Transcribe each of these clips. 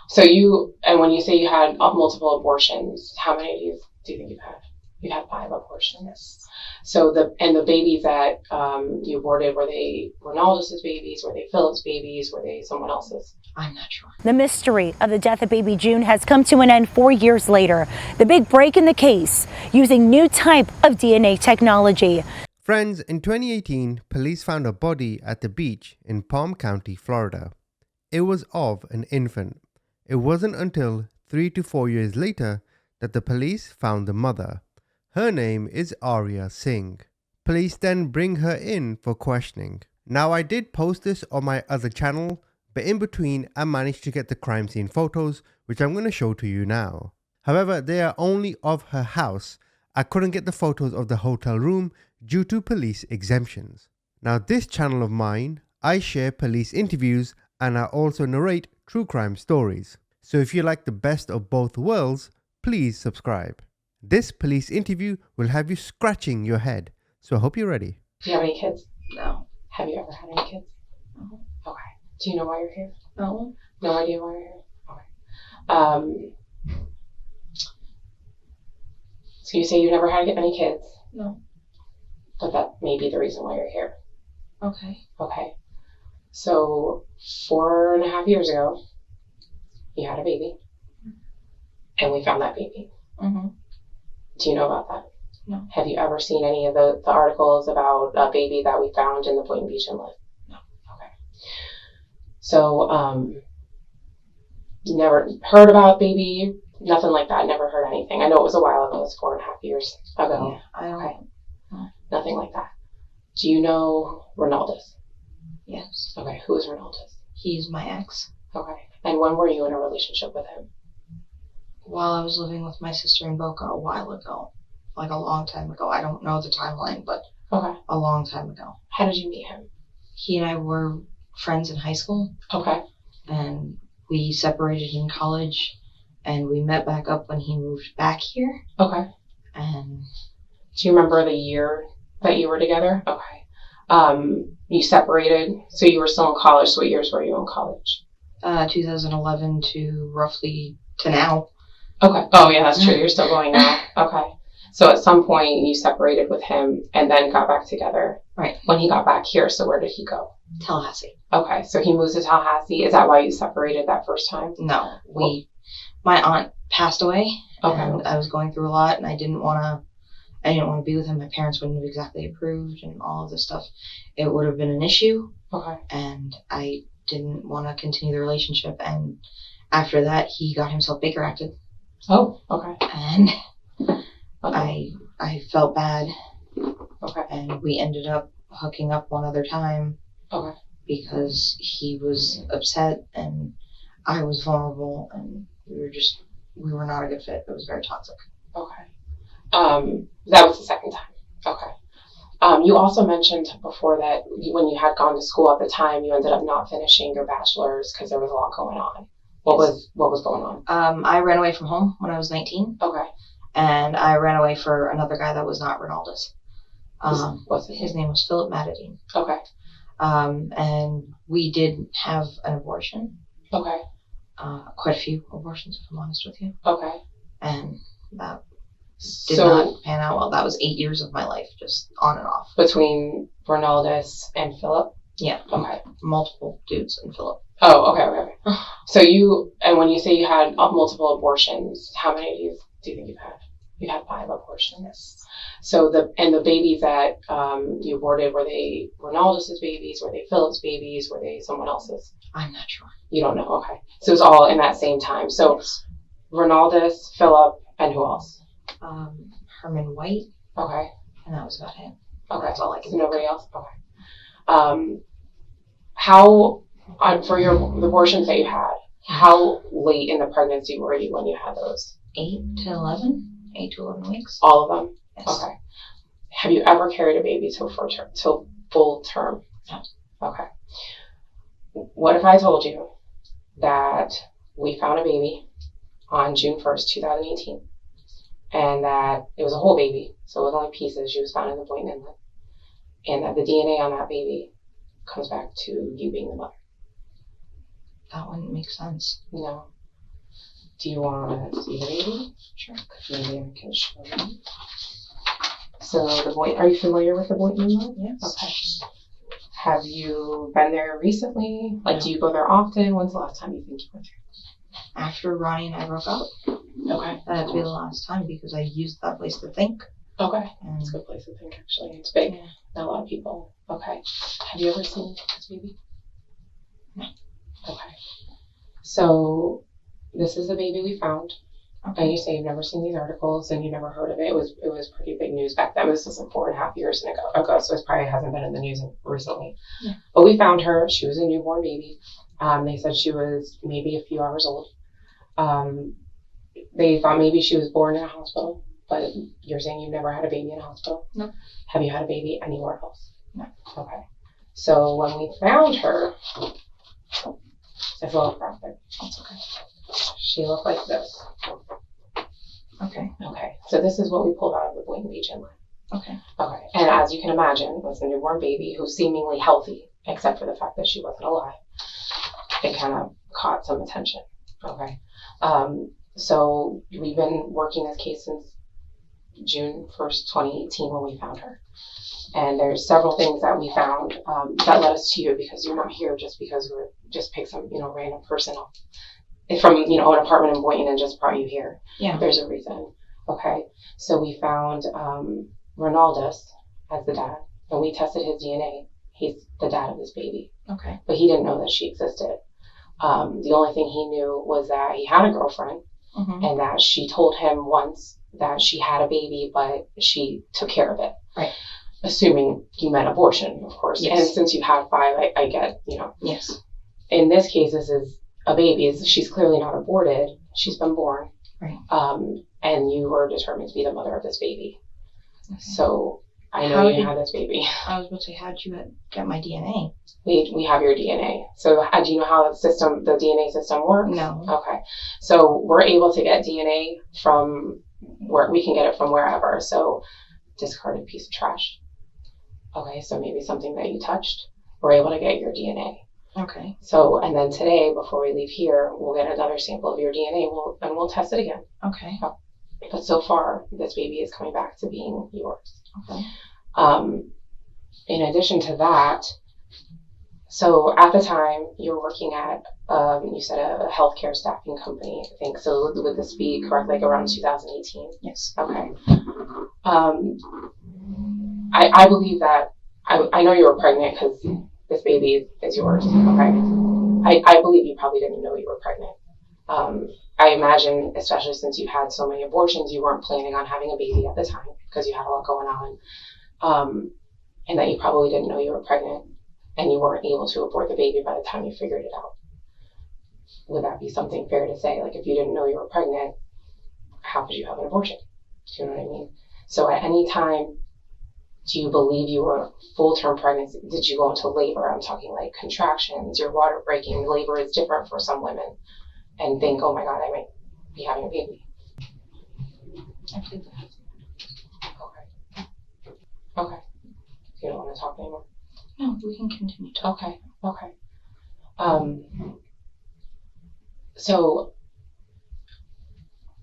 So and when you say you had multiple abortions, how many do you think you've had? You had 5 abortions. Yes. So the babies that you aborted, were they Ronaldus's babies? Were they Philip's babies? Were they someone else's? I'm not sure. The mystery of the death of baby June has come to an end 4 years later. The big break in the case, using new type of DNA technology. Friends, in 2018, police found a body at the beach in Palm County, Florida. It was of an infant. It wasn't until 3 to 4 years later that the police found the mother. Her name is Arya Singh. Police then bring her in for questioning. Now, I did post this on my other channel, but in between I managed to get the crime scene photos, which I'm going to show to you now. However, they are only of her house. I couldn't get the photos of the hotel room due to police exemptions. Now, this channel of mine, I share police interviews and I also narrate true crime stories. So if you like the best of both worlds, please subscribe. This police interview will have you scratching your head, so I hope you're ready. Do you have any kids? No. Have you ever had any kids? No. Okay. Do you know why you're here? No. No idea why you're here? Okay. So you say you never had any kids, No. but that may be the reason why you're here. Okay. Okay. So 4.5 years ago, you had a baby, and we found that baby. Mm-hmm. Do you know about that? No. Have you ever seen any of the articles about a baby that we found in the Boynton Beach Inlet? No. Okay. So, never heard about baby, nothing like that, never heard anything. I know it was a while ago, it was 4.5 years ago. Yeah, I don't. Okay. No. Nothing like that. Do you know Ronaldus? Yes. Okay, who is Ronaldus? He's my ex. Okay. And when were you in a relationship with him? While I was living with my sister in Boca a while ago. Like a long time ago. I don't know the timeline, but Okay. a long time ago. How did you meet him? He and I were friends in high school, Okay. and we separated in college, and we met back up when he moved back here. Okay. And Do you remember the year that you were together? Okay. You separated, so you were still in college. So what years were you in college? 2011 to roughly to now. Okay. Oh, yeah, that's true. You're still going now. Okay. So at some point you separated with him and then got back together. Right. When he got back here, so where did he go? Tallahassee. Okay. So he moves to Tallahassee. Is that why you separated that first time? No, my aunt passed away, Okay. and I was going through a lot, and I didn't want to be with him. My parents wouldn't have exactly approved, and all of this stuff. It would have been an issue, Okay. and I didn't want to continue the relationship. And after that, he got himself Baker acted, Oh, okay. and Okay. I felt bad, Okay. and we ended up hooking up one other time. Okay. Because he was upset and I was vulnerable, and we were not a good fit. It was very toxic. Okay. That was the second time. Okay. You also mentioned before that when you had gone to school at the time, you ended up not finishing your bachelor's because there was a lot going on. What was going on? I ran away from home when I was 19, Okay. and I ran away for another guy that was not Ronaldus. What's His name was Philip Matadine. Okay. And we did have an abortion. Okay. Quite a few abortions, if I'm honest with you. Okay. And that did not pan out well. That was 8 years of my life, just on and off. Between Ronaldus and Philip? Yeah. Okay. Multiple dudes and Philip. Oh, okay. So when you say you had multiple abortions, how many do you think you've had? You had 5 abortions. Yes. So the babies that you aborted, were they Ronaldus's babies? Were they Philip's babies? Were they someone else's? I'm not sure. You don't know. Okay. So it was all in that same time. So Yes. Ronaldus, Philip, and who else? Herman White, Okay. and that was about it. Okay. That's all I can So think nobody else? Okay. How, for the abortions that you had, how late in the pregnancy were you when you had those? 8 to 11 weeks. All of them? Yes. Okay. Have you ever carried a baby till full term? No. Okay. What if I told you that we found a baby on June 1st, 2018, and that it was a whole baby, so it was only pieces, she was found in the Boynton Inlet, and that the DNA on that baby comes back to you being the mother? That wouldn't make sense. No. Do you want to see the baby? Sure. Maybe I can show you. So the Boynton, are you familiar with the Boynton lot? Yes. Okay. Have you been there recently? Like, do you go there often? When's the last time you think you went there? After Ronnie and I broke up, Okay. that had to be the last time because I used that place to think. Okay. And It's a good place to think, actually. It's big. Yeah. Not a lot of people. Okay. Have you ever seen this baby? No. Okay. So this is the baby we found. Okay. And you say you've never seen these articles and you never heard of it. It was pretty big news back then. This was like 4.5 years ago, so it probably hasn't been in the news recently. Yeah. But we found her. She was a newborn baby. They said she was maybe a few hours old. They thought maybe she was born in a hospital, but you're saying you've never had a baby in a hospital? No. Have you had a baby anywhere else? No. Okay. So when we found her, it's a little graphic. That's okay. She looked like this. Okay. Okay. So this is what we pulled out of the Boynton Beach Inlet. Okay. Okay. And as you can imagine, it was a newborn baby who's seemingly healthy, except for the fact that she wasn't alive. It kind of caught some attention. Okay. So we've been working this case since June 1st, 2018 when we found her. And there's several things that we found that led us to you, because you're not here just because we're just picked some, random person up from, an apartment in Boynton and just brought you here. Yeah. There's a reason. Okay. So we found Ronaldus as the dad, and we tested his DNA. He's the dad of this baby. Okay. But he didn't know that she existed. The only thing he knew was that he had a girlfriend, Mm-hmm. and that she told him once that she had a baby, but she took care of it. Right. Assuming you meant abortion, of course. Yes. And since you've had 5, I get, Yes. In this case, this is a baby. She's clearly not aborted. She's been born. Right. And you were determined to be the mother of this baby. Okay. So I know you had this baby. I was about to say, how'd you get my DNA? We have your DNA. So do you know how the DNA system works? No. Okay. So we're able to get DNA from where we can get it from wherever. So discarded piece of trash. Okay. So maybe something that you touched, we're able to get your DNA. Okay. So, and then today, before we leave here, we'll get another sample of your DNA and we'll test it again. Okay. But so far, this baby is coming back to being yours. Okay. In addition to that, so at the time you were working at, you said a healthcare staffing company, I think. So would this be correct, like around 2018? Yes. Okay. I believe that, I know you were pregnant because this baby is yours, okay? I believe you probably didn't know you were pregnant. I imagine, especially since you had so many abortions, you weren't planning on having a baby at the time because you had a lot going on. And that you probably didn't know you were pregnant and you weren't able to abort the baby by the time you figured it out. Would that be something fair to say? Like, if you didn't know you were pregnant, how could you have an abortion? Do you know what I mean? So at any time, do you believe you were full-term pregnant? Did you go into labor? I'm talking like contractions, your water breaking. Labor is different for some women. And think, oh my God, I might be having a baby. I believe that. Okay. You don't want to talk anymore? No, we can continue talking. Okay. So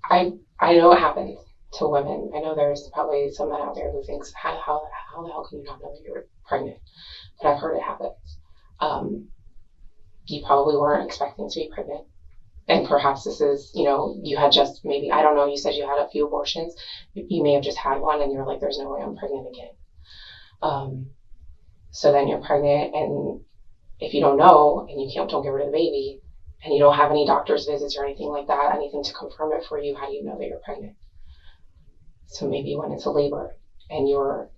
I know it happens to women. I know there's probably someone out there who thinks, how the hell can you not know that you're pregnant? But I've heard it happens. You probably weren't expecting to be pregnant. And perhaps this is, you had just maybe, I don't know, you said you had a few abortions. You may have just had one and you're like, there's no way I'm pregnant again. So then you're pregnant, and if you don't know and you don't get rid of the baby and you don't have any doctor's visits or anything like that, anything to confirm it for you, how do you know that you're pregnant? So maybe you went into labor and you're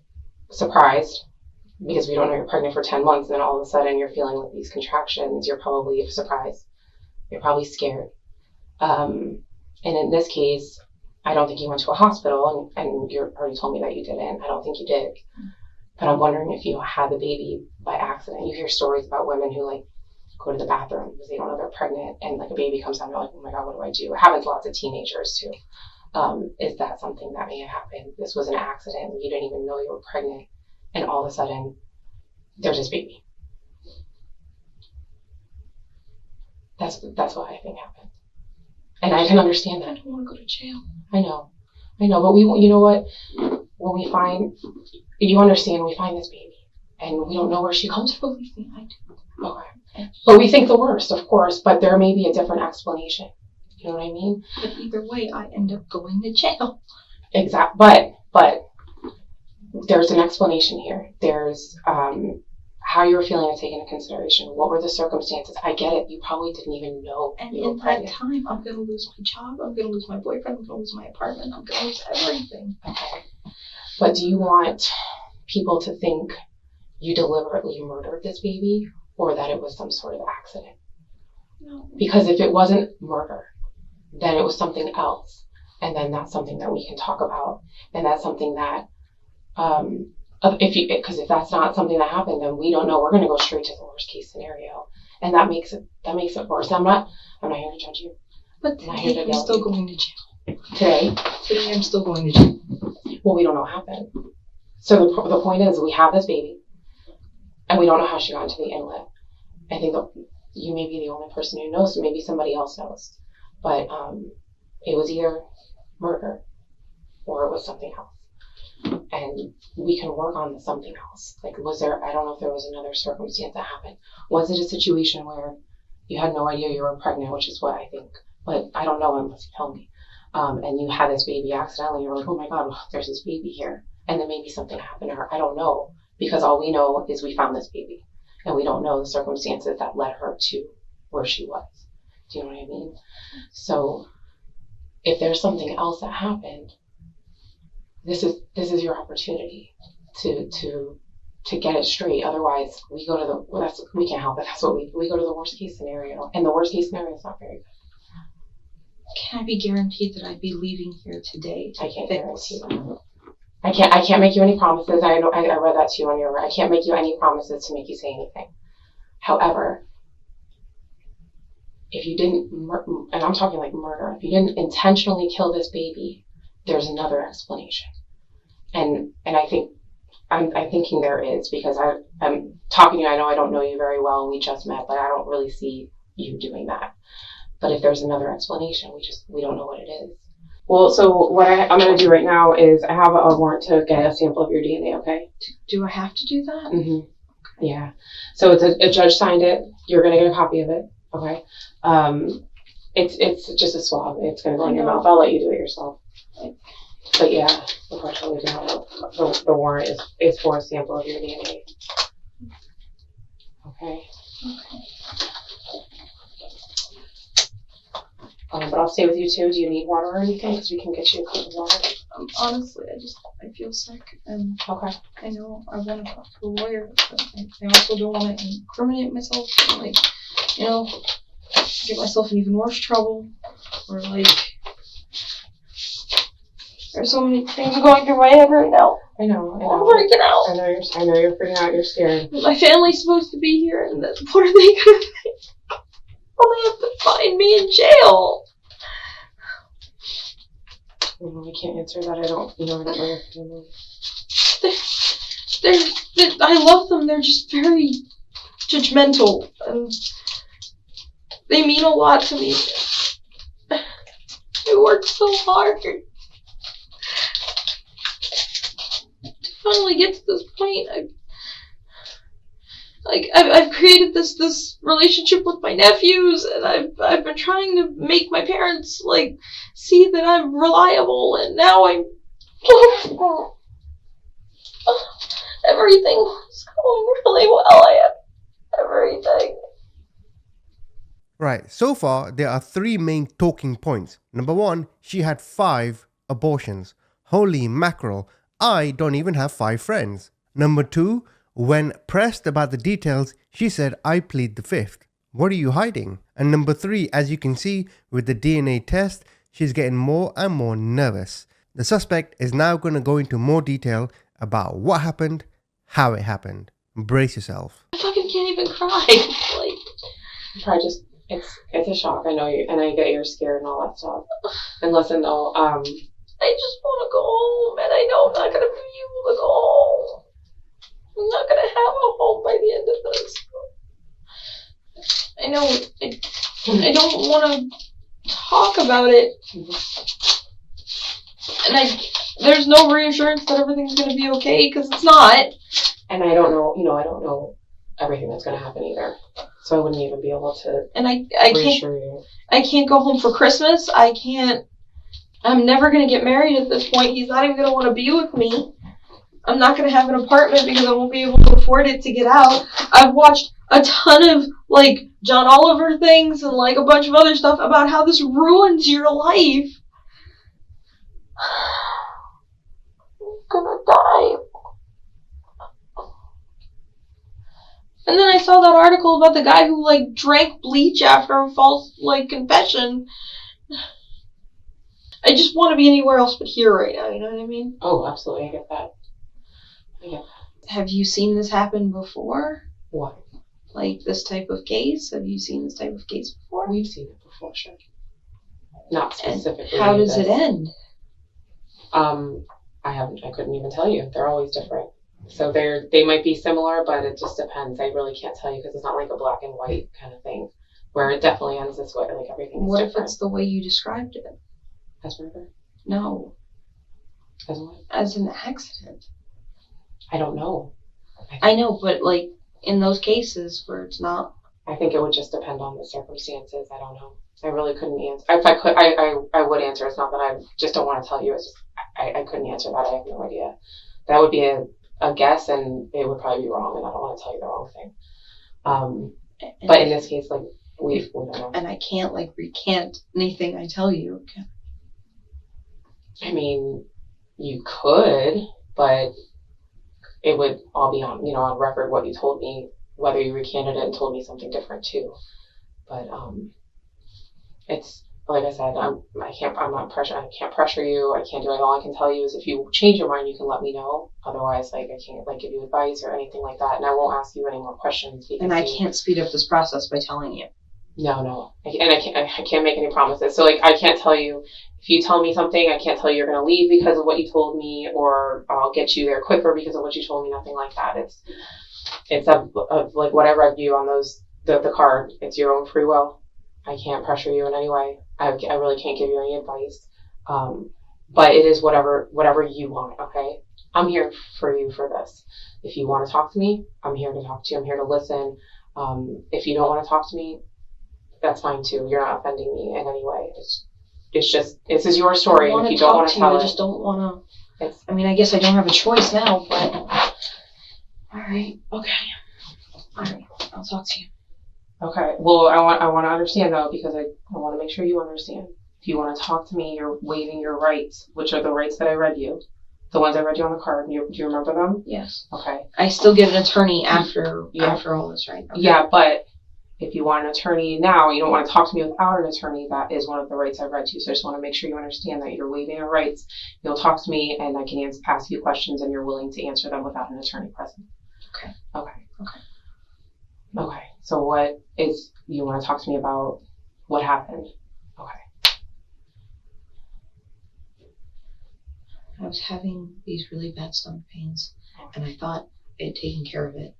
surprised because we don't know you're pregnant for 10 months, and then all of a sudden you're feeling like these contractions. You're probably surprised. You're probably scared. And in this case, I don't think you went to a hospital, and you already told me that you didn't. I don't think you did. But I'm wondering if you had the baby by accident. You hear stories about women who go to the bathroom because they don't know they're pregnant, and a baby comes out and they're like, oh my God, what do I do? It happens to lots of teenagers too. Is that something that may have happened? This was an accident. You didn't even know you were pregnant, and all of a sudden there's this baby. That's what I think happened. And I can understand that. I don't want to go to jail. I know, but you know what? When we find, you understand, we find this baby, and we don't know where she comes from. Believe me, I do. Okay. But we think the worst, of course, but there may be a different explanation. You know what I mean? But either way, I end up going to jail. Exactly. But there's an explanation here. There's how you were feeling is taken into consideration. What were the circumstances? I get it. You probably didn't even know. And you in that time, I'm going to lose my job. I'm going to lose my boyfriend. I'm going to lose my apartment. I'm going to lose everything. Okay. But do you want people to think you deliberately murdered this baby, or that it was some sort of accident? No. Because if it wasn't murder, then it was something else. And then that's something that we can talk about. And that's something that, if that's not something that happened, then we don't know. We're going to go straight to the worst case scenario. And that makes it worse. I'm not here to judge you. But today I'm still going to jail. Today I'm still going to jail. Well, we don't know what happened. So the point is, we have this baby, and we don't know how she got into the inlet. I think that you may be the only person who knows, so maybe somebody else knows. But it was either murder or it was something else. And we can work on something else. Like, I don't know if there was another circumstance that happened. Was it a situation where you had no idea you were pregnant, which is what I think, but I don't know unless you tell me. And you had this baby accidentally, you're like, oh my God, there's this baby here. And then maybe something happened to her. I don't know, because all we know is we found this baby. And we don't know the circumstances that led her to where she was. Do you know what I mean? So if there's something else that happened, this is your opportunity to get it straight. Otherwise, we go to we can't help it. That's what we go to the worst case scenario. And the worst case scenario is not very good. Can I be guaranteed that I'd be leaving here today? I can't guarantee that. I can't make you any promises. I read that to you on your. I can't make you any promises to make you say anything. However, if you didn't, and I'm talking like murder, if you didn't intentionally kill this baby, there's another explanation. And I think I'm thinking there is, because I'm talking to you. I know I don't know you very well. We just met, but I don't really see you doing that. But if there's another explanation, we don't know what it is. Well, so what I'm going to do right now is I have a warrant to get a sample of your DNA, okay? Do I have to do that? Mm-hmm. Okay. Yeah. So it's a judge signed it. You're going to get a copy of it, okay? It's just a swab. It's going to go in your mouth. I'll let you do it yourself. But yeah, unfortunately, the warrant is for a sample of your DNA. Okay. But I'll stay with you too. Do you need water or anything? Because we can get you a cup of water. Honestly, I feel sick, and okay. I know I want to talk to a lawyer, but I also don't want to incriminate myself, and get myself in even worse trouble, or there's so many things going through my head right now. I know. I'm freaking out. I know you're freaking out. You're scared. My family's supposed to be here, and what are they gonna think? Well, they have to find me in jail. I can't answer that. I don't know your family. I love them. They're just very judgmental, and they mean a lot to me. I worked so hard to finally get to this point. I've created this relationship with my nephews, and I've been trying to make my parents see that I'm reliable, and now I'm everything was going really well. I have everything. Right, so far there are 3 main talking points. Number 1, she had 5 abortions. Holy mackerel, I don't even have 5 friends. Number 2, when pressed about the details, she said, I plead the 5th. What are you hiding? And number 3, as you can see with the DNA test, she's getting more and more nervous. The suspect is now going to go into more detail about what happened, how it happened. Brace yourself. I fucking can't even cry. It's a shock. I know you, and I get you're scared and all that stuff. And listen though, I just want to go home, and I know I'm not going to be able to go home. I'm not going to have a home by the end of this. I know I don't want to talk about it. And there's no reassurance that everything's going to be okay, because it's not. And I don't know, I don't know everything that's going to happen either. So I wouldn't even be able to reassure you. I can't go home for Christmas. I'm never going to get married at this point. He's not even going to want to be with me. I'm not going to have an apartment because I won't be able to afford it to get out. I've watched a ton of, John Oliver things and, a bunch of other stuff about how this ruins your life. I'm gonna die. And then I saw that article about the guy who, drank bleach after a false, confession. I just want to be anywhere else but here right now, you know what I mean? Oh, absolutely, I get that. Have you seen this happen before? What? This type of case? Have you seen this type of case before? We've seen it before, sure. Not specifically. And how does it end? I couldn't even tell you. They're always different. So they might be similar, but it just depends. I really can't tell you because it's not like a black and white kind of thing where it definitely ends this way. Everything is different. What if it's the way you described it? As murder? No. As what? As an accident. I don't know. I know, but in those cases where it's not. I think it would just depend on the circumstances. I don't know. I really couldn't answer. If I could, I would answer. It's not that I just don't want to tell you. It's just I couldn't answer that. I have no idea. That would be a guess, and it would probably be wrong, and I don't want to tell you the wrong thing. But in this case, we don't know. And I can't recant anything I tell you. Okay. I mean, you could, but it would all be on record what you told me, whether you recanted it and told me something different too. But it's like I said, I can't pressure you. I can't do it. All I can tell you is if you change your mind, you can let me know. Otherwise, I can't give you advice or anything like that, and I won't ask you any more questions. And I can't speed up this process by telling you. No, and I can't make any promises. So I can't tell you if you tell me something. I can't tell you you're going to leave because of what you told me, or I'll get you there quicker because of what you told me. Nothing like that. It's whatever I do on the card. It's your own free will. I can't pressure you in any way. I really can't give you any advice. But it is whatever you want. Okay, I'm here for you for this. If you want to talk to me, I'm here to talk to you. I'm here to listen. If you don't want to talk to me, that's fine too. You're not offending me in any way. It's just, this is your story. If you don't want to tell it, I just don't want to. I guess I don't have a choice now, but. Alright, okay. Alright, I'll talk to you. Okay, well, I want to understand though, because I want to make sure you understand. If you want to talk to me, you're waiving your rights, which are the rights that I read you. The ones I read you on the card. Do you remember them? Yes. Okay. I still get an attorney after all this, right? Okay. Yeah, but if you want an attorney now, you don't want to talk to me without an attorney, that is one of the rights I've read to you. So I just want to make sure you understand that you're waiving your rights. You'll talk to me and I can ask you questions and you're willing to answer them without an attorney present. Okay. So what is, you want to talk to me about what happened? Okay. I was having these really bad stomach pains and I thought I had taken care of it.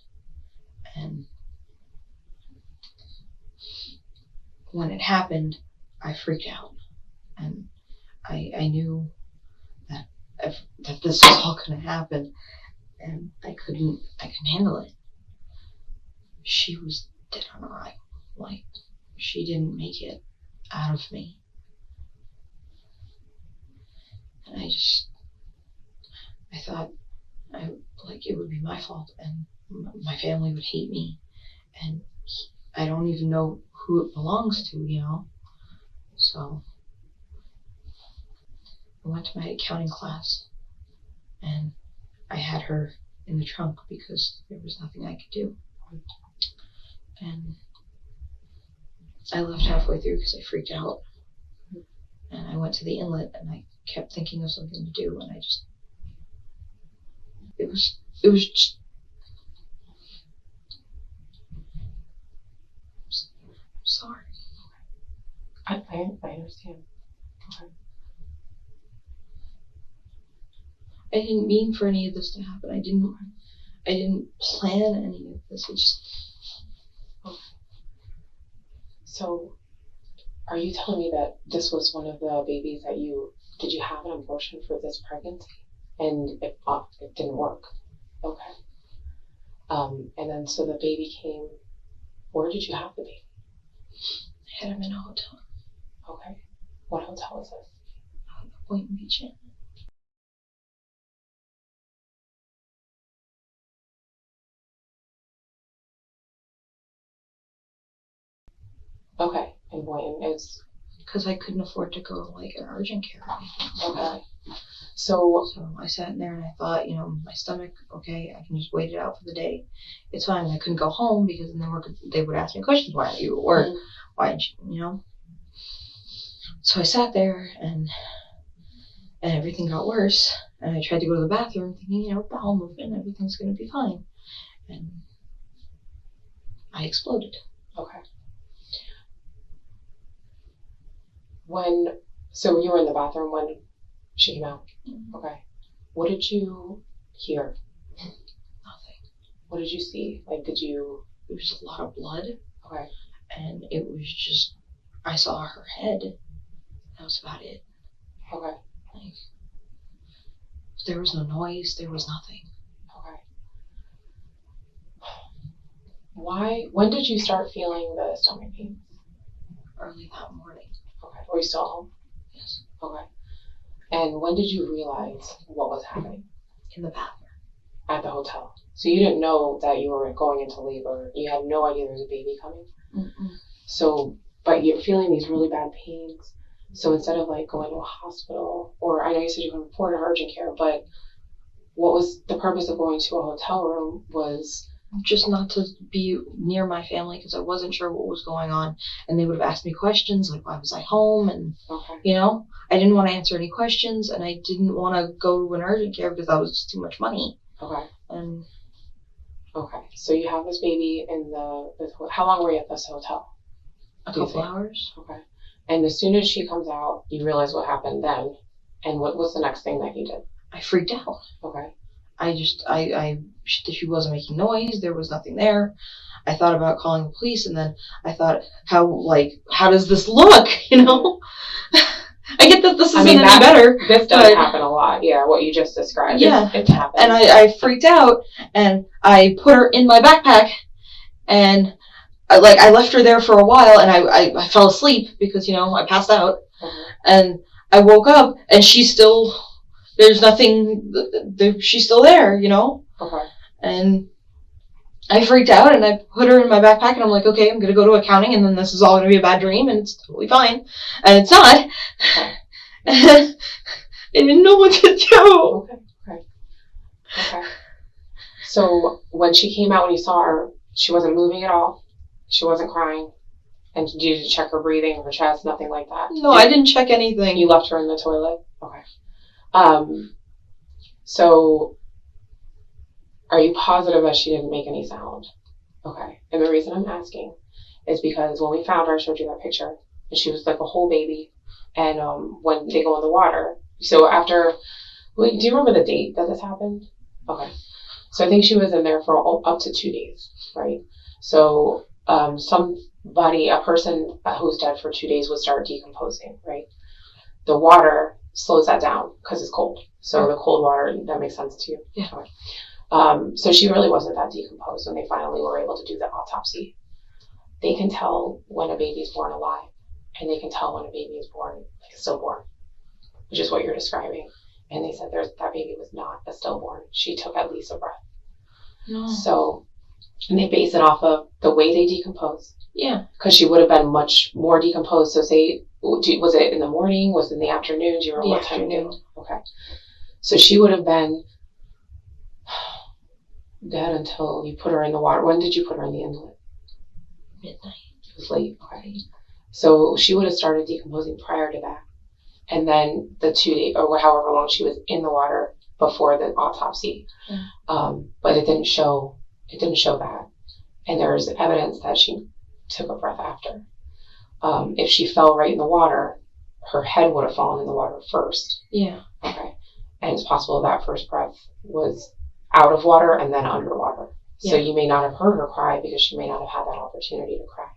And when it happened, I freaked out, and I knew that this was all going to happen, and I couldn't handle it. She was dead on arrival. She didn't make it out of me, and I thought it would be my fault, and my family would hate me, and I don't even know who it belongs to, So I went to my accounting class and I had her in the trunk because there was nothing I could do. And I left halfway through because I freaked out. And I went to the Inlet and I kept thinking of something to do, and it was just, sorry. I understand. Okay. I didn't mean for any of this to happen. I didn't plan any of this. It just. Okay. So, Are you telling me that this was one of the babies that did you have an abortion for this pregnancy? And it didn't work. Okay. And then so the baby came, where did you have the baby? I had him in a hotel. Okay. What hotel is this? Point Beach Inn. Okay. And Boynton is? Because I couldn't afford to go to like an urgent care. Okay. So I sat in there and I thought, my stomach, okay, I can just wait it out for the day. It's fine. I couldn't go home because then they would ask me questions. Why aren't you at work? Mm-hmm. Why didn't you, So I sat there and everything got worse. And I tried to go to the bathroom thinking, bowel movement, everything's going to be fine. And I exploded. Okay. So you were in the bathroom when she came out? Mm-hmm. Okay. What did you hear? Nothing. What did you see? There was a lot of blood. Okay. And it was just, I saw her head. That was about it. Okay. There was no noise. There was nothing. Okay. When did you start feeling the stomach pains? Early that morning. Okay. Were you still at home? Yes. Okay. And when did you realize what was happening? In the bathroom. At the hotel. So you didn't know that you were going into labor. You had no idea there was a baby coming. Mm-mm. So, but you're feeling these really bad pains. So instead of going to a hospital, or I know you said you could report to urgent care, but what was the purpose of going to a hotel room? Was just not to be near my family because I wasn't sure what was going on, and they would have asked me questions like why was I home, and okay. I didn't want to answer any questions, and I didn't want to go to an urgent care because that was just too much money. Okay. And okay, so you have this baby how long were you at this hotel? A couple hours. Okay. And as soon as she comes out, you realize what happened then, and what's the next thing that you did? I freaked out. Okay. She wasn't making noise. There was nothing there. I thought about calling the police, and then I thought, how does this look? I get that this isn't any better. This does happen a lot. Yeah, what you just described. Yeah, it happens. And I freaked out, and I put her in my backpack, and I left her there for a while, and I fell asleep because I passed out, and I woke up, and she's still. There's nothing. She's still there, Okay. And I freaked out, and I put her in my backpack, and I'm like, okay, I'm gonna go to accounting, and then this is all gonna be a bad dream, and it's totally fine, and it's not. Okay. I didn't know what to do. Okay. So when she came out, when you saw her, she wasn't moving at all. She wasn't crying. And did you check her breathing, her chest, nothing like that? No, I didn't check anything. You left her in the toilet? Okay. So are you positive that she didn't make any sound? Okay. And the reason I'm asking is because when we found her, I showed you that picture, and she was like a whole baby. And when they go in the water, so do you remember the date that this happened? Okay. So I think she was in there for up to 2 days, right? So a person who's dead for 2 days would start decomposing, right? The water slows that down because it's cold. So the cold water, that makes sense to you? Yeah. Okay. So she really wasn't that decomposed when they finally were able to do the autopsy. They can tell when a baby's born alive, and they can tell when a baby is born, stillborn, which is what you're describing. And they said that baby was not a stillborn. She took at least a breath. No. So, and they base it off of the way they decompose. Yeah. Because she would have been much more decomposed. So was it in the morning? Was it in the afternoon? Do you remember what time of day? Okay. So she would have been dead until you put her in the water. When did you put her in the inlet? Midnight. It was late. Okay. So she would have started decomposing prior to that. And then the 2 days, or however long she was in the water before the autopsy. Mm. But it didn't show that. And there's evidence that she took a breath after. If she fell right in the water, her head would have fallen in the water first. Yeah. Okay. And it's possible that first breath was out of water and then underwater. Yeah. So you may not have heard her cry because she may not have had that opportunity to cry.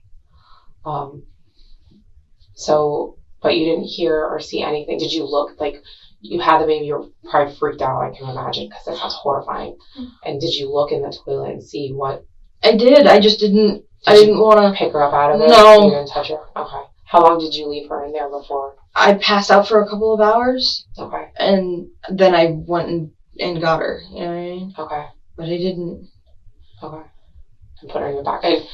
So, but you didn't hear or see anything. Did you look, like, you had the baby, you were probably freaked out, I can imagine, because that sounds horrifying. And did you look in the toilet and see what? I did. I just didn't. I didn't want to pick her up out of it. No. You didn't touch her. Okay. How long did you leave her in there before? I passed out for a couple of hours. Okay. And then I went and got her. You know what I mean? Okay. But I didn't. Okay. And put her in your back. And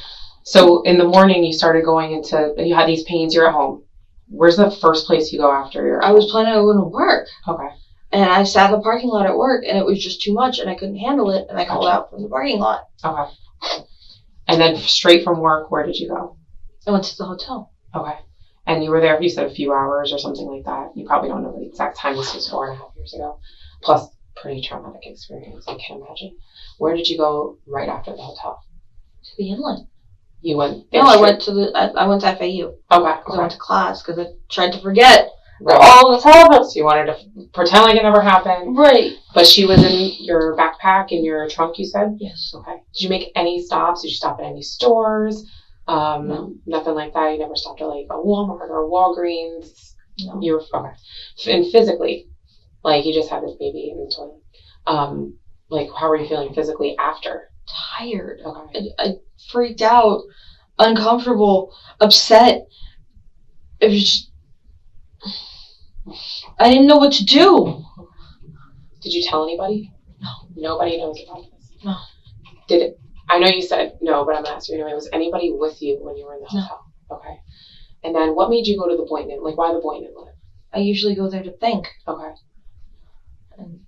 so in the morning, you started going into. You had these pains. You're at home. Where's the first place you go after your? I was planning on going to work. Okay. And I sat in the parking lot at work, and it was just too much, and I couldn't handle it, and I called out from the parking lot. Okay. And then straight from work, where did you go? I went to the hotel. Okay. And you were there, you said a few hours or something like that. You probably don't know the exact time. This was 4.5 years ago. Plus, pretty traumatic experience, I can imagine. Where did you go right after the hotel? To the Inlet. You went there? No, I went to FAU. Okay. Because I went to class, because I tried to forget that all this happened. So you wanted to pretend like it never happened. Right. But she was in your backpack, in your trunk, you said? Yes. Okay. Did you make any stops? Did you stop at any stores? No. Nothing like that? You never stopped at like a Walmart or a Walgreens? No. You were, okay. And physically, like you just had this baby in the toilet. Like how were you feeling physically after? Tired. Okay. I freaked out, uncomfortable, upset. It was just, I didn't know what to do. Did you tell anybody? No. Nobody knows about this? No. Did it? I know you said no, but I'm going to ask you anyway. Was anybody with you when you were in the hotel? No. Okay. And then what made you go to the Boynton? Like, why the Boynton Inlet? I usually go there to think. Okay. And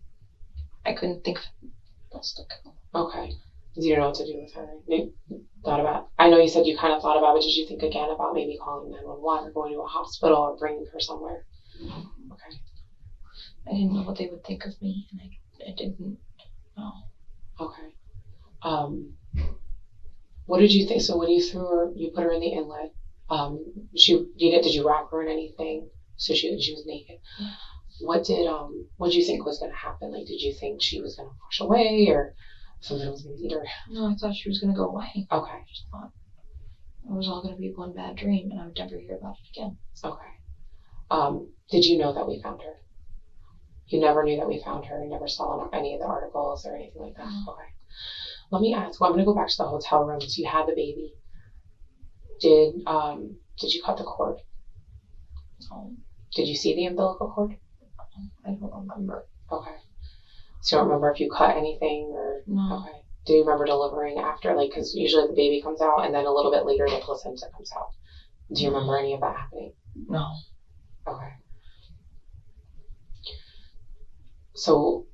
I couldn't think else to go. Okay. You didn't know what to do with her. You thought about, I know you said you kind of thought about it. Did you think again about maybe calling 911 or going to a hospital or bringing her somewhere? Okay. I didn't know what they would think of me, and I didn't know. Okay. What did you think? So when you threw her, you put her in the inlet. Did you wrap her in anything? So she was naked. Yeah. What did you think was going to happen? Like, did you think she was going to wash away or something was going to eat her? No, I thought she was going to go away. Okay. I just thought it was all going to be one bad dream, and I would never hear about it again. Okay. Did you know that we found her? You never knew that we found her. You never saw any of the articles or anything like that? No. Okay. Let me ask. Well, I'm going to go back to the hotel room. So you had the baby. Did you cut the cord? No. Did you see the umbilical cord? I don't remember. Okay. So you don't remember if you cut anything or? No. Okay. Do you remember delivering after? Like, because usually the baby comes out and then a little bit later the placenta comes out. Do you remember any of that happening? No. Okay. So,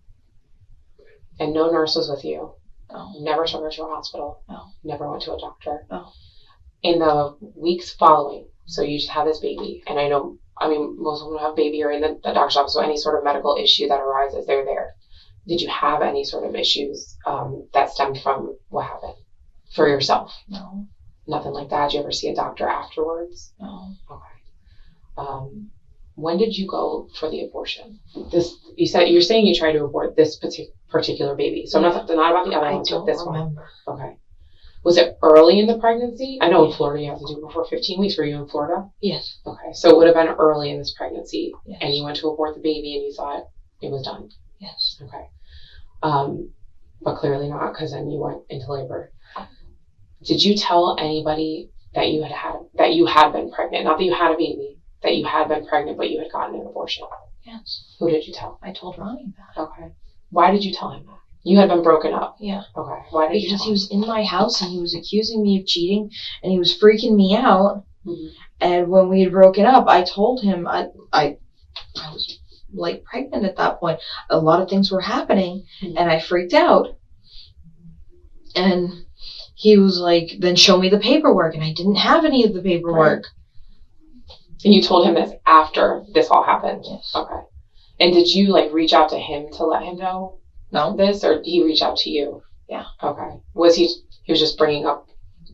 and no nurse was with you? No. Never took her to a hospital? No. Never went to a doctor? No. In the weeks following, so you just had this baby, and most women have baby or in the doctor's office, so any sort of medical issue that arises, they're there. Did you have any sort of issues that stemmed from what happened for yourself? No. Nothing like that? Did you ever see a doctor afterwards? No. Okay. When did you go for the abortion? You're saying you tried to abort this particular baby. So not about the other ones, but this remember. one. Okay. Was it early in the pregnancy? I know in Florida you have to do it before 15 weeks. Were you in Florida? Yes. Okay. So it would have been early in this pregnancy, yes. And you went to abort the baby and you thought it was done. Yes. Okay. But clearly not, because then you went into labor. Did you tell anybody that you had been pregnant? Not that you had a baby, that you had been pregnant, but you had gotten an abortion? Yes. Who did you tell? I told Ronnie that. Okay. Why did you tell him that? You had been broken up. Yeah. Okay. Why did you tell him? Because he was in my house and he was accusing me of cheating and he was freaking me out. Mm-hmm. And when we had broken up, I told him I was like pregnant at that point. A lot of things were happening, mm-hmm. and I freaked out. And he was like, then show me the paperwork. And I didn't have any of the paperwork. Right. And you told him this after this all happened? Yes. Okay. And did you reach out to him to let him know? No. This, or he reached out to you? Yeah. Okay. Was he was just bringing up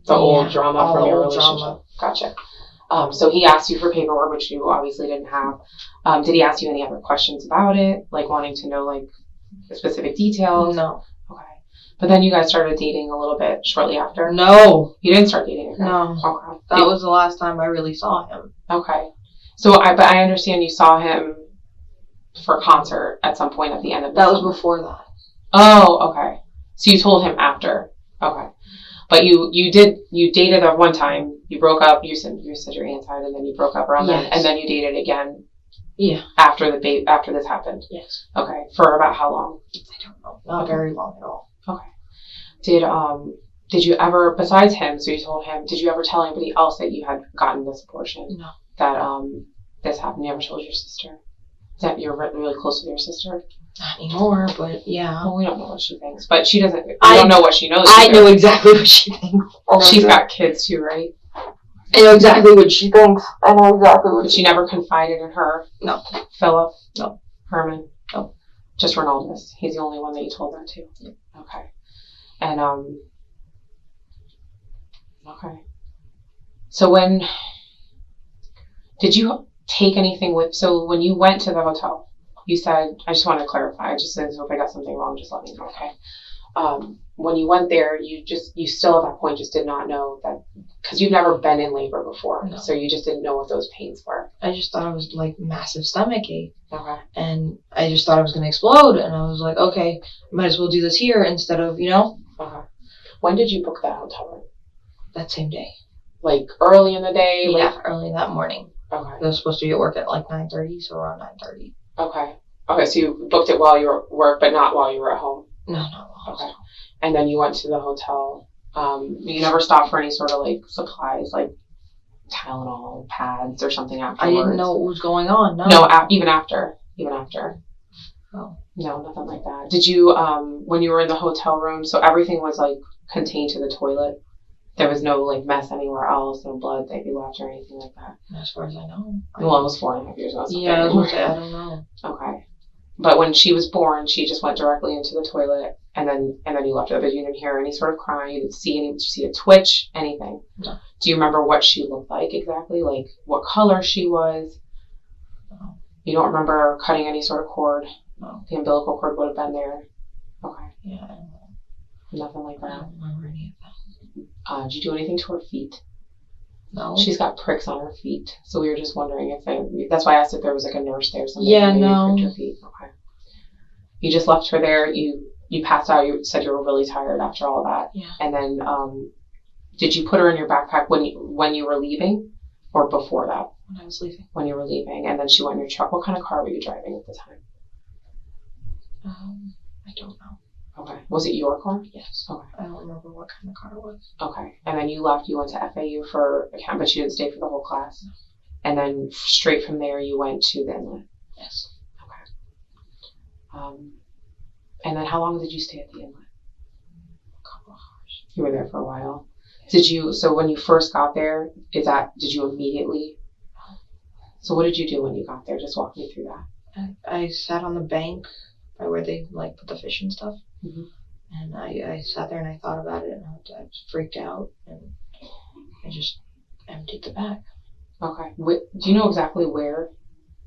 the old drama from your relationship? Drama. Gotcha. So he asked you for paperwork, which you obviously didn't have. Did he ask you any other questions about it? Like wanting to know specific details? No. Okay. But then you guys started dating a little bit shortly after? No. You didn't start dating again? No. Okay. That was the last time I really saw him. Okay. But I understand you saw him for a concert at some point at the end of the That summer. was before that. Oh, okay. So you told him after. Okay. But you dated at one time. You broke up. You said your aunt died, and then you broke up around then, and then you dated again. Yeah. After this happened. Yes. Okay. For about how long? I don't know. Not very long at all. Okay. Did you ever, besides him, so you told him, did you ever tell anybody else that you had gotten this abortion? No. That this happened? You ever told your sister? That you're really close with your sister? Not anymore, but yeah. Well, we don't know what she thinks, but she doesn't. I don't know what she knows. I know exactly what she thinks. She's got kids too, right? I know exactly what she thinks. I know exactly what. But she never confided in her. No. Philip. No. Herman. No. Just Ronaldus. He's the only one that you told that to. Yeah. Okay. And Okay. So when did you take anything with? So when you went to the hotel, you said, I just want to clarify. I just said, so if I got something wrong, just let me know. Okay. When you went there, you still at that point just did not know that, because you've never been in labor before. No. So you just didn't know what those pains were. I just thought it was like massive stomach ache. Okay. And I just thought it was going to explode. And I was like, okay, might as well do this here instead of, Okay. When did you book that hotel room? That same day. Like early in the day? Yeah, early that morning. Okay. I was supposed to be at work at like 9:30, so around 9:30. Okay. Okay, so you booked it while you were at work, but not while you were at home? No, not while. Okay. And then you went to the hotel. You never stopped for any sort of like supplies, like Tylenol, pads, or something afterwards? I didn't know what was going on. No. No, even after. Oh. No, nothing like that. Did you, when you were in the hotel room, so everything was like contained to the toilet? There was no like mess anywhere else, no blood that you left or anything like that? As far as I know. Well, it was 4.5 years ago. Yeah, I don't know. Okay. But when she was born, she just went directly into the toilet, and then you left her. But you didn't hear any sort of crying. You didn't see did you see a twitch, anything? No. Do you remember what she looked like exactly? Like what color she was? No. You don't remember cutting any sort of cord? No. The umbilical cord would have been there. Okay. Yeah, I don't know. Nothing like that. I don't remember any of that. Did you do anything to her feet? No. She's got pricks on her feet, so we were just wondering if that's why I asked if there was like a nurse there or something. Yeah, maybe no. pricked her feet. Okay. You just left her there. You passed out. You said you were really tired after all that. Yeah. And then, did you put her in your backpack when you were leaving, or before that? When I was leaving. When you were leaving, and then she went in your truck. What kind of car were you driving at the time? I don't know. Okay. Was it your car? Yes. Okay. I don't remember what kind of car it was. Okay. And then you left. You went to FAU for a camp, but you didn't stay for the whole class. No. And then straight from there, you went to the Inlet. Yes. Okay. And then how long did you stay at the Inlet? A couple of hours. You were there for a while. So when you first got there, did you immediately? So what did you do when you got there? Just walk me through that. I sat on the bank by where they like put the fish and stuff. Mm-hmm. And I sat there and I thought about it, and I was freaked out, and I just emptied the bag. Okay. Do you know exactly where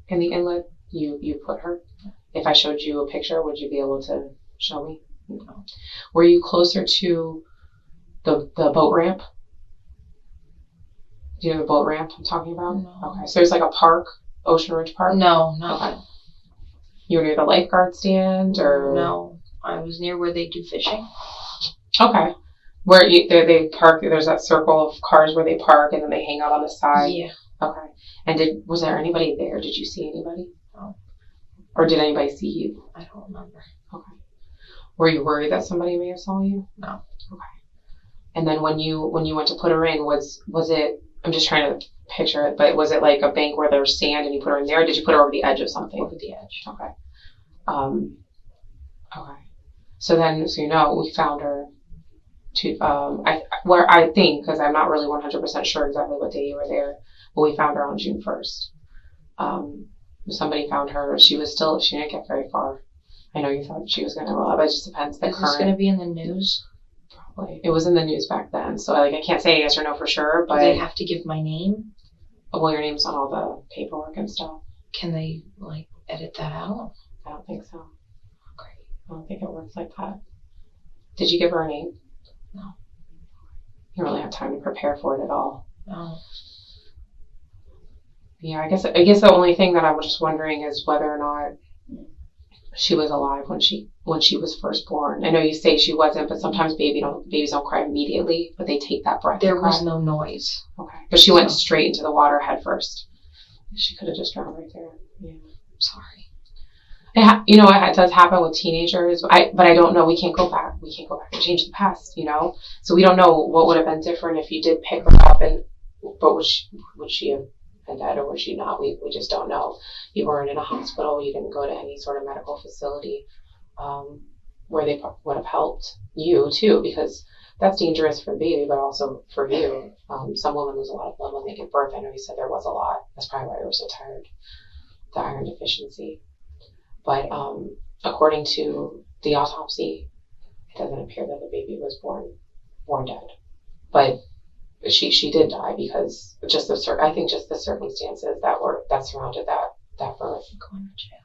in the Inlet you put her? If I showed you a picture, would you be able to show me? No. Were you closer to the boat ramp? Do you know the boat ramp I'm talking about? No. Okay. So there's like a park, Ocean Ridge Park? No, not okay. You were near the lifeguard stand, or? No, I was near where they do fishing. Okay. Where they park, there's that circle of cars where they park and then they hang out on the side? Yeah. Okay. And was there anybody there? Did you see anybody? No. Or did anybody see you? I don't remember. Okay. Were you worried that somebody may have saw you? No. Okay. And then when you went to put her in, was it, I'm just trying to picture it, but was it like a bank where there's sand and you put her in there, or did you put her over the edge of something? Over the edge. Okay. Okay. So we found her I think, because I'm not really 100% sure exactly what day you were there, but we found her on June 1st. Somebody found her. She didn't get very far. I know you thought she was going to roll up, but it just depends. Is this going to be in the news? Probably. It was in the news back then, so I can't say yes or no for sure, but... Do they have to give my name? Well, your name's on all the paperwork and stuff. Can they, edit that out? I don't think so. Okay. I don't think it works like that. Did you give her a name? No. You don't really have time to prepare for it at all. No. Yeah, I guess the only thing that I'm just wondering is whether or not she was alive when she was first born. I know you say she wasn't, but sometimes babies don't cry immediately, but they take that breath. There was no noise. Okay, but she went straight into the water head first. She could have just drowned right there. Yeah, sorry. It does happen with teenagers. But I don't know. We can't go back. We can't go back and change the past. So we don't know what would have been different if you did pick her up but would she have been dead or would she not? We just don't know. You weren't in a hospital. You didn't go to any sort of medical facility where they would have helped you too, because that's dangerous for the baby, but also for you. Some women lose a lot of blood when they give birth. I know you said there was a lot. That's probably why you were so tired. The iron deficiency. But according to the autopsy, it doesn't appear that the baby was born dead. But she did die because I think just the circumstances that surrounded that birth. Going to jail.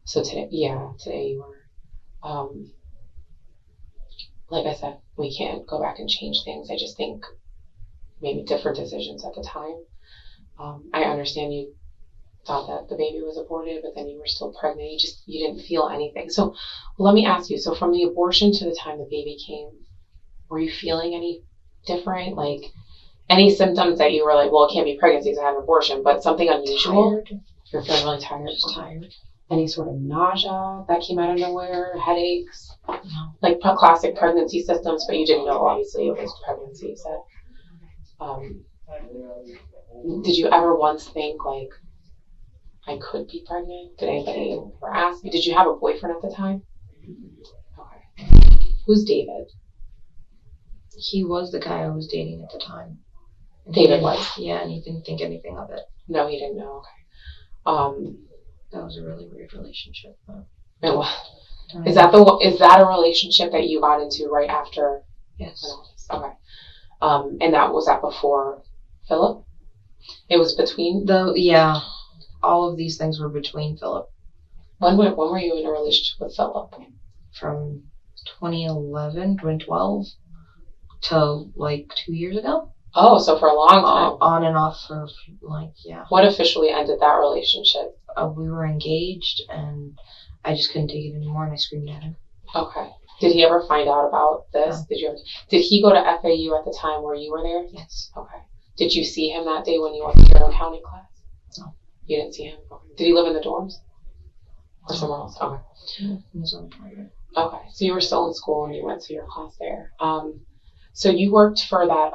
So today you were. Like I said, we can't go back and change things. I just think maybe different decisions at the time. I understand you thought that the baby was aborted, but then you were still pregnant. You didn't feel anything. So let me ask you, so from the abortion to the time the baby came, were you feeling any different? Like any symptoms that you were like, well, it can't be pregnancy because I had an abortion, but something unusual? Tired. You're feeling really tired? Just tired. Any sort of nausea that came out of nowhere? Headaches? No. Like classic pregnancy symptoms, but you didn't know obviously it was pregnancy, you said. Did you ever once think like, I could be pregnant? Did anybody ever ask you? Did you have a boyfriend at the time? Okay. Who's David? He was the guy I was dating at the time. David was? Yeah, and he didn't think anything of it. No, he didn't know. Okay. That was a really weird relationship. It was. Is that a relationship that you got into right after? Yes. Okay. And was that before Philip? It was between? Yeah. All of these things were between Philip. When were you in a relationship with Philip? From 2012 to like 2 years ago. Oh, so for a long time. On and off for yeah. What officially ended that relationship? We were engaged and I just couldn't take it anymore and I screamed at him. Okay. Did he ever find out about this? No. Did he go to FAU at the time where you were there? Yes. Okay. Did you see him that day when you went to your accounting class? No. You didn't see him? Okay. Did he live in the dorms? Or somewhere else? Okay. He was on private. Okay. So you were still in school and you went to your class there. So you worked for that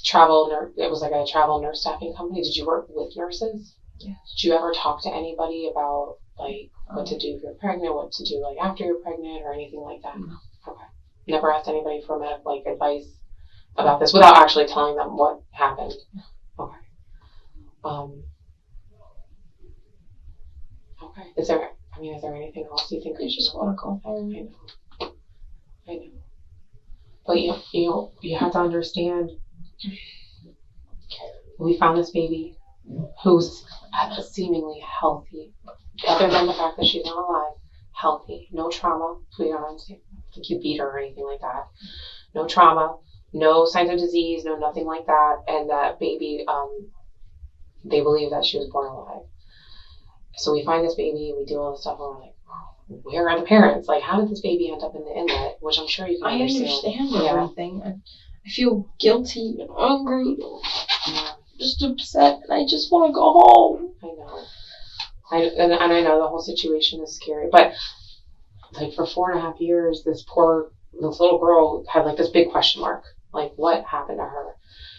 travel nurse. It was like a travel nurse staffing company. Did you work with nurses? Yes. Did you ever talk to anybody about like what to do if you're pregnant, what to do like after you're pregnant, or anything like that? No. Okay. Never asked anybody for medical advice about this without actually telling them what happened. Okay. Okay. Is there anything else you think? It's just want to go home. I know. But you have to understand. We found this baby who's seemingly healthy, other than the fact that she's not alive. Healthy, no trauma. We don't think you beat her or anything like that. No trauma, no signs of disease, no nothing like that. And that baby, they believe that she was born alive. So we find this baby, we do all this stuff, and we're like, where are the parents? Like, how did this baby end up in the inlet? Which I'm sure you can understand. I understand everything. I feel guilty and angry, just upset, and I just want to go home. I know. And I know the whole situation is scary, but like for 4.5 years, this little girl had like this big question mark, like what happened to her?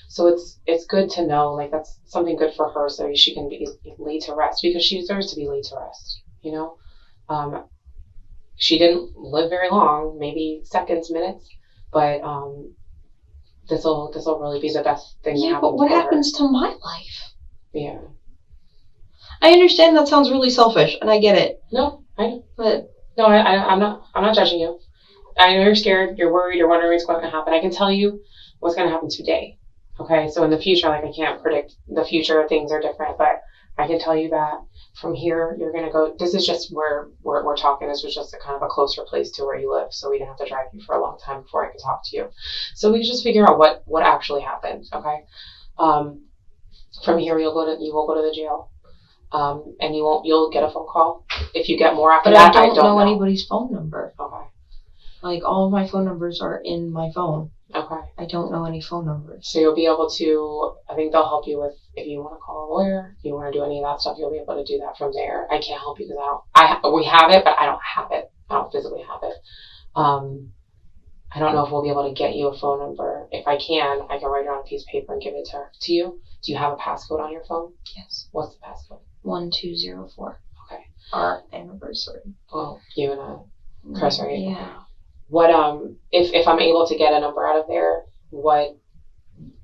So it's good to know, like that's something good for her, so she can be laid to rest, because she deserves to be laid to rest. She didn't live very long, maybe seconds, minutes, but this will really be the best thing to happen. Yeah, but what happens to my life? Yeah. I understand that sounds really selfish, and I get it. No, I know. But no, I'm not judging you. I know you're scared, you're worried, you're wondering what's going to happen. I can tell you what's going to happen today. Okay, so in the future, like I can't predict the future, things are different, but I can tell you that from here, you're going to go, this is just where we're talking. This was just a kind of a closer place to where you live, so we didn't have to drive you for a long time before I could talk to you. So we could just figure out what actually happened, okay? From here, you will go to the jail. And you'll get a phone call. If you get more after that, I don't know anybody's phone number. Okay. Like, all of my phone numbers are in my phone. Okay. I don't know any phone numbers. So you'll be able to, I think they'll help you with, if you want to call a lawyer, if you want to do any of that stuff, you'll be able to do that from there. I can't help you because we have it, but I don't have it. I don't physically have it. I don't know if we'll be able to get you a phone number. If I can write it on a piece of paper and give it to you. Do you have a passcode on your phone? Yes. What's the passcode? 1204. Okay. Our anniversary. Well, you and Chris, right? Yeah. What if I'm able to get a number out of there, what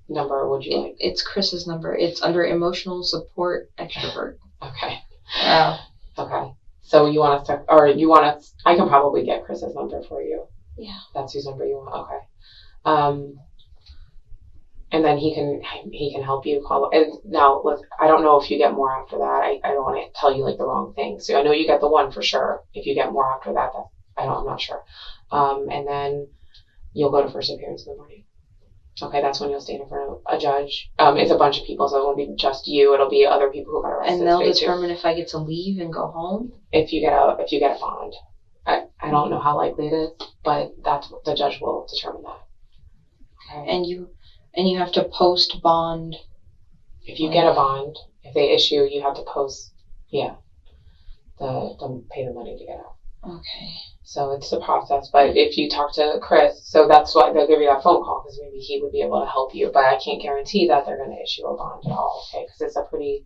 number would you like? It's Chris's number. It's under emotional support extrovert. Okay. Yeah. Okay. So you want us to, or you want us? I can probably get Chris's number for you. Yeah. That's whose number you want. Okay. And then he can help you call. And now, look, I don't know if you get more after that. I don't want to tell you like the wrong thing. So I know you get the one for sure. If you get more after that, I'm not sure. And then you'll go to first appearance in the morning. Okay, that's when you'll stand in front of a judge. It's a bunch of people, so it won't be just you. It'll be other people who got arrested. And they'll determine if I get to leave and go home. If you get a bond. I don't know how likely it is, but the judge will determine that. Okay. And you have to post bond. If you get a bond, if they issue, you have to post, pay the money to get out. Okay. So it's a process. But if you talk to Chris, so that's why they'll give you that phone call, because maybe he would be able to help you. But I can't guarantee that they're going to issue a bond at all, okay? Because it's a pretty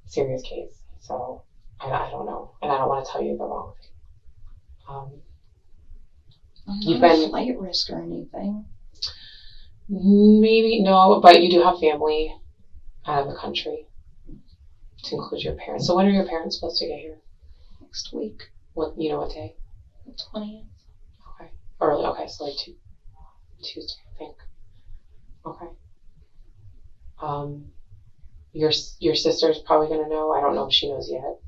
serious case. So I don't know, and I don't want to tell you the wrong thing. You've been flight risk or anything? Maybe no, but you do have family out of the country, to include your parents. So when are your parents supposed to get here? Next week. What day? The 20th. Okay. Early. Okay, so like Tuesday, I think. Okay. Your sister's probably gonna know. I don't know if she knows yet.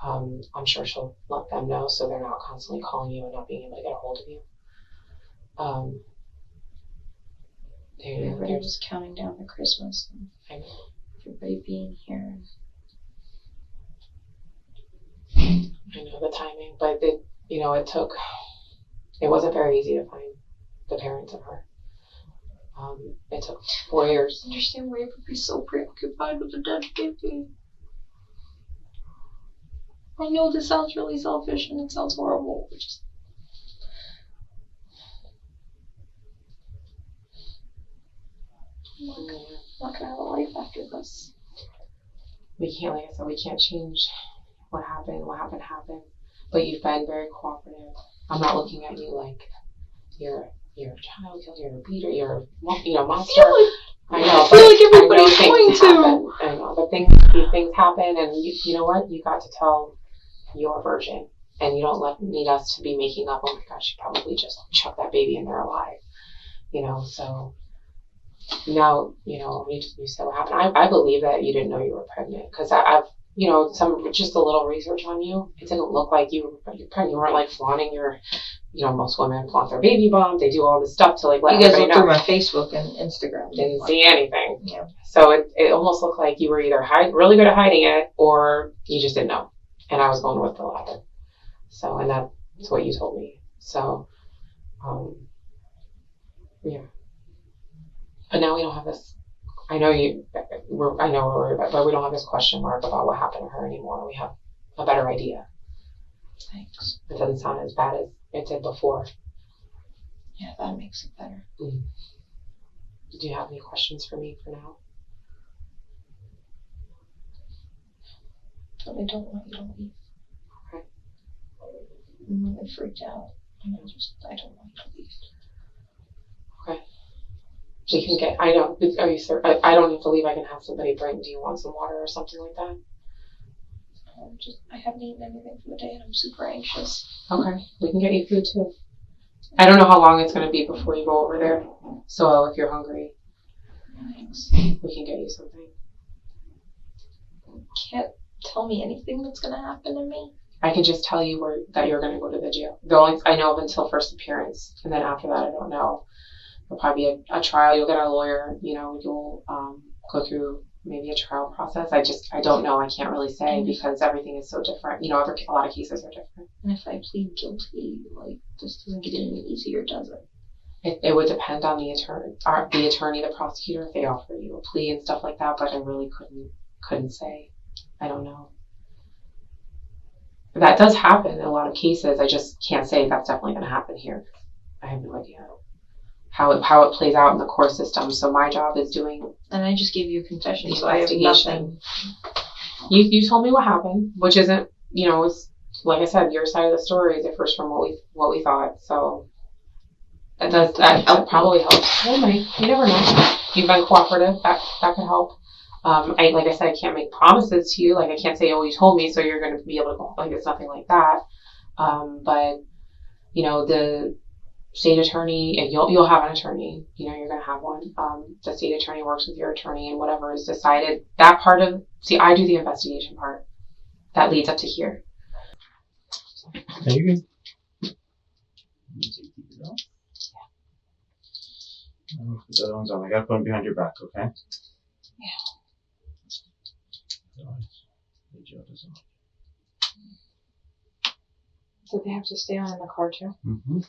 I'm sure she'll let them know so they're not constantly calling you and not being able to get a hold of you. Everybody was counting down to Christmas. And everybody being here. I know the timing, but it wasn't very easy to find the parents of her. It took 4 years. I understand why you would be so preoccupied with the dead baby. I know this sounds really selfish and it sounds horrible, but just... I'm not gonna have a life after this. We can't, like I said, we can't change what happened. What happened. But you've been very cooperative. I'm not looking at you like you're a child killer, you're a beater, you're a monster. I feel like everybody's going to. I know, but these things happen, and you know what? You got to tell your version, and you don't need us to be making up. Oh my gosh, she probably just chucked that baby in there alive. So now you said what happened. I believe that you didn't know you were pregnant, because I've just a little research on you. It didn't look like you were pregnant. You weren't like flaunting your. Most women flaunt their baby bump. They do all this stuff to like let everybody know. You guys looked through my Facebook and Instagram. Didn't see anything. Yeah. So it almost looked like you were either really good at hiding it, or you just didn't know. And I was going with the latter. So, and that's what you told me. So, yeah. But now we don't have this. I know we're worried about, but we don't have this question mark about what happened to her anymore. We have a better idea. Thanks. It doesn't sound as bad as it did before. Yeah, that makes it better. Mm. Do you have any questions for me for now? I don't want you to leave. Okay. I'm really freaked out. I don't want you to leave. Okay. So you can get, I know, are you sure? I don't have to leave. I can have somebody bring, do you want some water or something like that? I haven't eaten anything for the day and I'm super anxious. Okay, we can get you food too. I don't know how long it's going to be before you go over there. So if you're hungry, Thanks. We can get you something. Can't tell me anything that's going to happen to me. I can just tell you that you're going to go to the jail. I know of until first appearance, and then after that I don't know. There'll probably be a trial. You'll get a lawyer. You'll go through maybe a trial process. I don't know. I can't really say because everything is so different. You know, a lot of cases are different. And if I plead guilty, like, this doesn't get any easier, does it? It would depend on the attorney, the prosecutor, if they offer you a plea and stuff like that. But I really couldn't say. I don't know. That does happen in a lot of cases. I just can't say that's definitely going to happen here. I have no idea how it plays out in the court system. So my job is doing. And I just gave you a confession, the so I have nothing. You told me what happened, which isn't, you know, it's like I said, your side of the story differs from what we thought. So that probably helps. Well, you never know. You've been cooperative. That could help. Like I said, I can't make promises to you. Like I can't say, oh, you told me, so you're going to be able to go. Like it's nothing like that. But you know, the state attorney, you'll have an attorney. You know, you're going to have one. The state attorney works with your attorney, and whatever is decided. That part of I do the investigation part. That leads up to here. There you go. Put the other ones on. I gotta put them behind your back, okay? Yeah. So they have to stay on in the car too? Mm-hmm.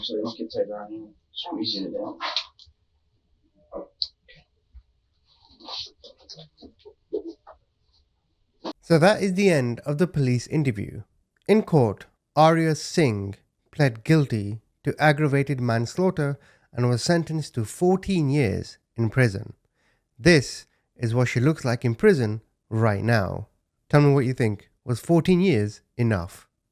So you don't get tight around you, squeezing it down. So that is the end of the police interview. In court, Arya Singh pled guilty to aggravated manslaughter and was sentenced to 14 years in prison. This is what she looks like in prison right now. Tell me what you think. Was 14 years enough?